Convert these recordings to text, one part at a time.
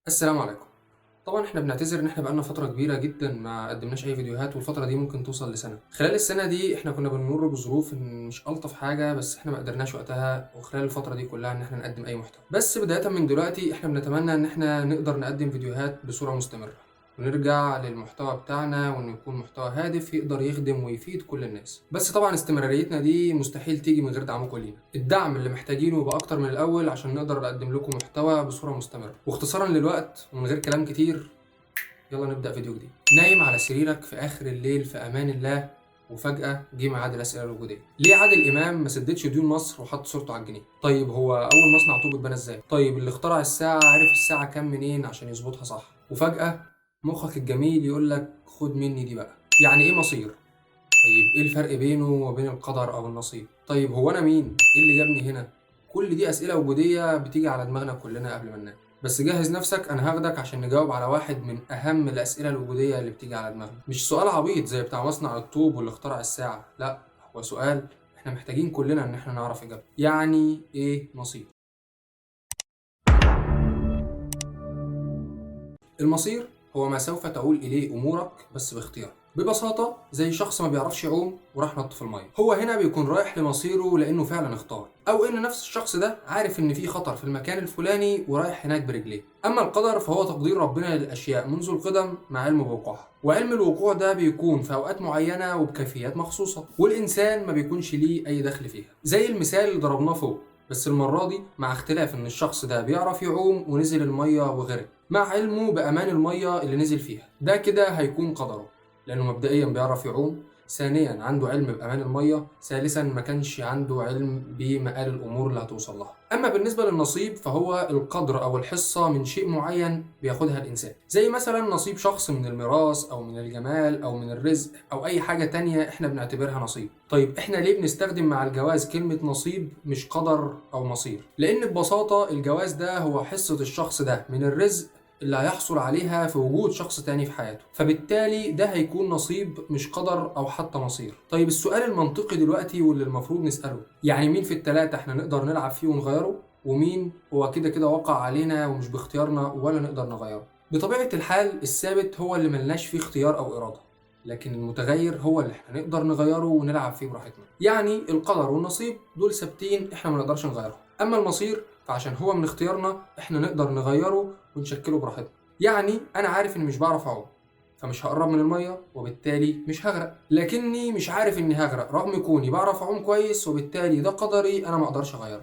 السلام عليكم. طبعًا إحنا بنعتذر إن إحنا بقى لنا فترة كبيرة جدًا ما قدّمناش أي فيديوهات، والفترة دي ممكن توصل لسنة. خلال السنة دي إحنا كنا بنمُر بظروف إن مش ألطف حاجة، بس إحنا ما قدرناش وقتها وخلال الفترة دي كلّها إن إحنا نقدّم أي محتوى. بس بدايةً من دلوقتي إحنا بنتمنى إن إحنا نقدر نقدّم فيديوهات بصورة مستمرة، ونرجع للمحتوى بتاعنا وإنه يكون محتوى هادف يقدر يخدم ويفيد كل الناس. بس طبعًا استمراريتنا دي مستحيل تيجي من غير دعمكم لينا. الدعم اللي محتاجينه يبقى أكتر من الأول عشان نقدر نقدّم لكم محتوى بصورة مستمرة. واختصارًا للوقت ومن غير كلام كتير، يلا نبدأ فيديو جديد. نايم على سريرك في آخر الليل في أمان الله، وفجأة جه ميعاد الأسئلة الوجودية. ليه عادل إمام ما سددش ديون مصر وحط صورته على الجنيه؟ طيب هو أول مصنع طوب اتبنى إزاي؟ طيب اللي اخترع الساعة عرف الساعة كام منين عشان يظبطها صح؟ وفجأة مخك الجميل يقول لك خد مني دي بقى. يعني إيه مصير؟ طيب إيه الفرق بينه وبين القدر أو النصيب؟ طيب هو أنا مين؟ إيه اللي جابني هنا؟ كل دي أسئلة وجودية بتيجي على دماغنا كلنا قبل ما ننام. بس جهز نفسك، أنا هاخدك عشان نجاوب على واحد من أهم الأسئلة الوجودية اللي بتيجي على دماغنا. مش سؤال عبيط زي بتاع مصنع الطوب واللي اخترع الساعة، لأ، هو سؤال إحنا محتاجين كلنا إن إحنا نعرف إجابته. يعني إيه نصيب؟ المصير هو ما سوف تؤول إليه أمورك بس باختيارك. ببساطة زي شخص ما بيعرفش يعوم وراح نط في المية، هو هنا بيكون رايح لمصيره لأنه فعلا اختار، أو إن نفس الشخص ده عارف إن في خطر في المكان الفلاني ورايح هناك برجليه. أما القدر فهو تقدير ربنا للأشياء منذ القدم مع علم بوقوعها، وعلم الوقوع ده بيكون في أوقات معينة وبكيفيات مخصوصة، والإنسان ما بيكونش ليه أي دخل فيها. زي المثال اللي ضربناه فوق، بس المرة دي مع اختلاف إن الشخص ده بيعرف يعوم ونزل المية وغرق مع علمه بأمان المية اللي نزل فيها. ده كده هيكون قدره، لأنه مبدئيا بيعرف يعوم، ثانيا عنده علم بأمان المية، ثالثا ما كانش عنده علم بمآل الأمور اللي هتوصل لها. أما بالنسبة للنصيب فهو القدر أو الحصة من شيء معين بياخدها الإنسان، زي مثلا نصيب شخص من الميراث أو من الجمال أو من الرزق أو أي حاجة تانية إحنا بنعتبرها نصيب. طيب إحنا ليه بنستخدم مع الجواز كلمة نصيب مش قدر أو مصير؟ لأن ببساطة الجواز ده هو حصة الشخص ده من الرزق اللي هيحصل عليها في وجود شخص تاني في حياته، فبالتالي ده هيكون نصيب مش قدر أو حتى مصير. طيب السؤال المنطقي دلوقتي واللي المفروض نسأله، يعني مين في التلاتة احنا نقدر نلعب فيه ونغيره، ومين هو كده كده وقع علينا ومش باختيارنا ولا نقدر نغيره؟ بطبيعة الحال الثابت هو اللي ملناش فيه اختيار أو إرادة، لكن المتغير هو اللي احنا نقدر نغيره ونلعب فيه براحتنا. يعني القدر والنصيب دول ثابتين احنا ما نقدرش نغيرهم، اما المصير فعشان هو من اختيارنا احنا نقدر نغيره ونشكله براحتنا. يعني انا عارف اني مش بعرف اعوم فمش هقرب من الميه وبالتالي مش هغرق، لكني مش عارف اني هغرق رغم كوني بعرف اعوم كويس، وبالتالي ده قدري انا ما اقدرش اغيره.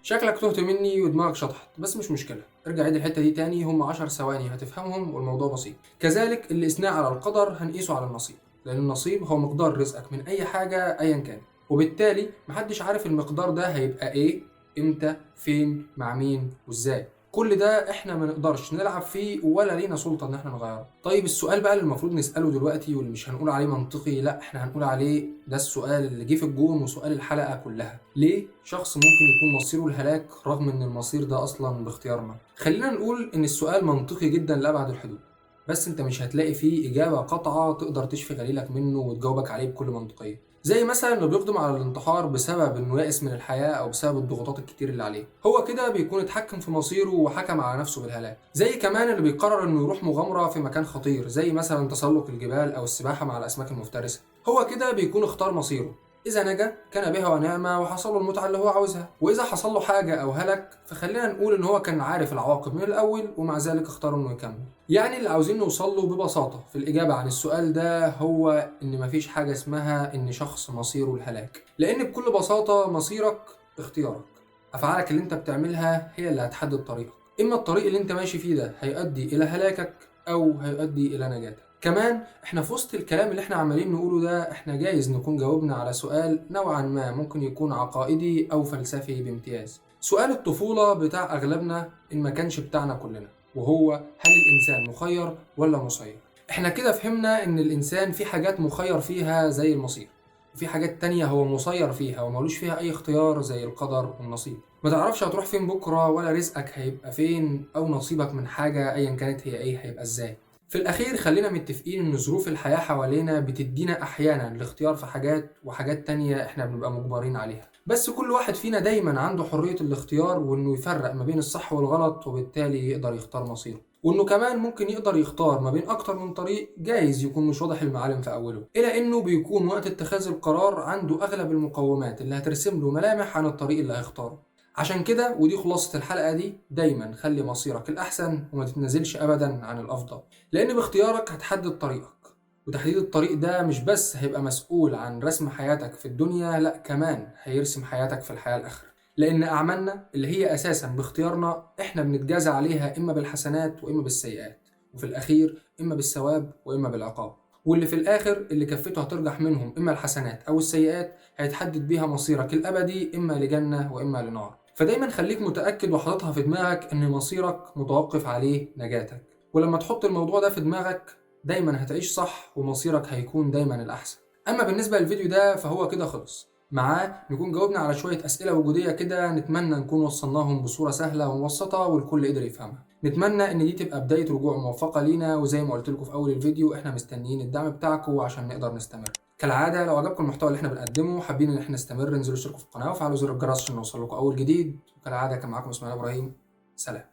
شكلك تهت مني ودماغك شطحت، بس مش مشكلة، ارجع عيد الحتة دي تاني، هم 10 ثواني هتفهمهم والموضوع بسيط. كذلك الاستثناء على القدر هنقيسه على النصيب، لأن النصيب هو مقدار رزقك من أي حاجة أيا كان، وبالتالي محدش عارف المقدار ده هيبقى إيه، إمتى، فين، مع مين، وإزاي. كل ده احنا ما نقدرش نلعب فيه ولا لينا سلطة ان احنا نغيره. طيب السؤال بقى اللي المفروض نسأله دلوقتي واللي مش هنقول عليه منطقي، لا احنا هنقول عليه ده السؤال اللي جه في الجون وسؤال الحلقة كلها، ليه شخص ممكن يكون مصيره الهلاك رغم ان المصير ده اصلا باختيارنا؟ خلينا نقول ان السؤال منطقي جدا لأبعد الحدود، بس انت مش هتلاقي فيه اجابة قاطعة تقدر تشفي غليلك منه وتجاوبك عليه بكل منطقية. زي مثلا اللي بيقدم على الانتحار بسبب انه يائس من الحياه او بسبب الضغوطات الكتير اللي عليه، هو كده بيكون اتحكم في مصيره وحكم على نفسه بالهلاك. زي كمان اللي بيقرر انه يروح مغامره في مكان خطير زي مثلا تسلق الجبال او السباحه مع الاسماك المفترسه، هو كده بيكون اختار مصيره. إذا نجا كان بها ونعمة وحصل له المتعة اللي هو عاوزها، وإذا حصل له حاجة أو هلك فخلينا نقول إن هو كان عارف العواقب من الأول ومع ذلك اختار إنه يكمل. يعني اللي عاوزين نوصل له ببساطة في الإجابة عن السؤال ده هو إن مفيش حاجة اسمها إن شخص مصيره الهلاك، لأن بكل بساطة مصيرك اختيارك. أفعالك اللي أنت بتعملها هي اللي هتحدد طريقك، إما الطريق اللي أنت ماشي فيه ده هيؤدي إلى هلاكك أو هيؤدي إلى نجاتك. كمان احنا في وسط الكلام اللي احنا عمالين نقوله ده احنا جايز نكون جاوبنا على سؤال نوعا ما ممكن يكون عقائدي او فلسفي بامتياز، سؤال الطفولة بتاع اغلبنا ان ما كانش بتاعنا كلنا، وهو هل الانسان مخير ولا مسير؟ احنا كده فهمنا ان الانسان في حاجات مخير فيها زي المصير، وفي حاجات تانية هو مسير فيها ومالوش فيها اي اختيار زي القدر والنصيب. ما تعرفش هتروح فين بكرة ولا رزقك هيبقى فين او نصيبك من حاجة ايا كانت هي ايه هيبقى ازاي. في الأخير خلينا متفقين إن ظروف الحياة حوالينا بتدينا أحيانا الاختيار في حاجات، وحاجات تانية إحنا بنبقى مجبرين عليها. بس كل واحد فينا دايما عنده حرية الاختيار، وانه يفرق ما بين الصح والغلط، وبالتالي يقدر يختار مصيره. وانه كمان ممكن يقدر يختار ما بين اكتر من طريق جايز يكون مش واضح المعالم في اوله، الى انه بيكون وقت اتخاذ القرار عنده اغلب المقومات اللي هترسم له ملامح عن الطريق اللي هيختاره. عشان كده ودي خلاصة الحلقة دي، دايما خلي مصيرك الأحسن وما تتنازلش أبدا عن الأفضل، لأن باختيارك هتحدد طريقك. وتحديد الطريق ده مش بس هيبقى مسؤول عن رسم حياتك في الدنيا، لأ كمان هيرسم حياتك في الحياة الآخرة. لأن أعمالنا اللي هي أساسا باختيارنا إحنا بنتجازى عليها إما بالحسنات وإما بالسيئات، وفي الأخير إما بالثواب وإما بالعقاب. واللي في الآخر اللي كفته هترجح منهم إما الحسنات أو السيئات هيتحدد بيها مصيرك الأبدي، إما لجنة وإما لنار. فدايما خليك متأكد وحاططها في دماغك إن مصيرك متوقف عليه نجاتك. ولما تحط الموضوع ده في دماغك دايما هتعيش صح، ومصيرك هيكون دايما الأحسن. أما بالنسبة للفيديو ده فهو كده خلص. معاه نكون جاوبنا على شوية أسئلة وجودية كده، نتمنى نكون وصلناهم بصورة سهلة ومبسطة والكل قدر يفهمها. نتمنى إن دي تبقى بداية رجوع موفقة لينا، وزي ما قلت لكم في أول الفيديو إحنا مستنيين الدعم بتاعكم عشان نقدر نستمر. كالعادة لو عجبكم المحتوى اللي احنا بنقدمه وحابين ان احنا نستمر، انزلوا اشتركوا في القناة وفعلوا زر الجرس عشان يوصل لكم اول جديد. وكالعادة كان معاكم اسماعيل ابراهيم. سلام.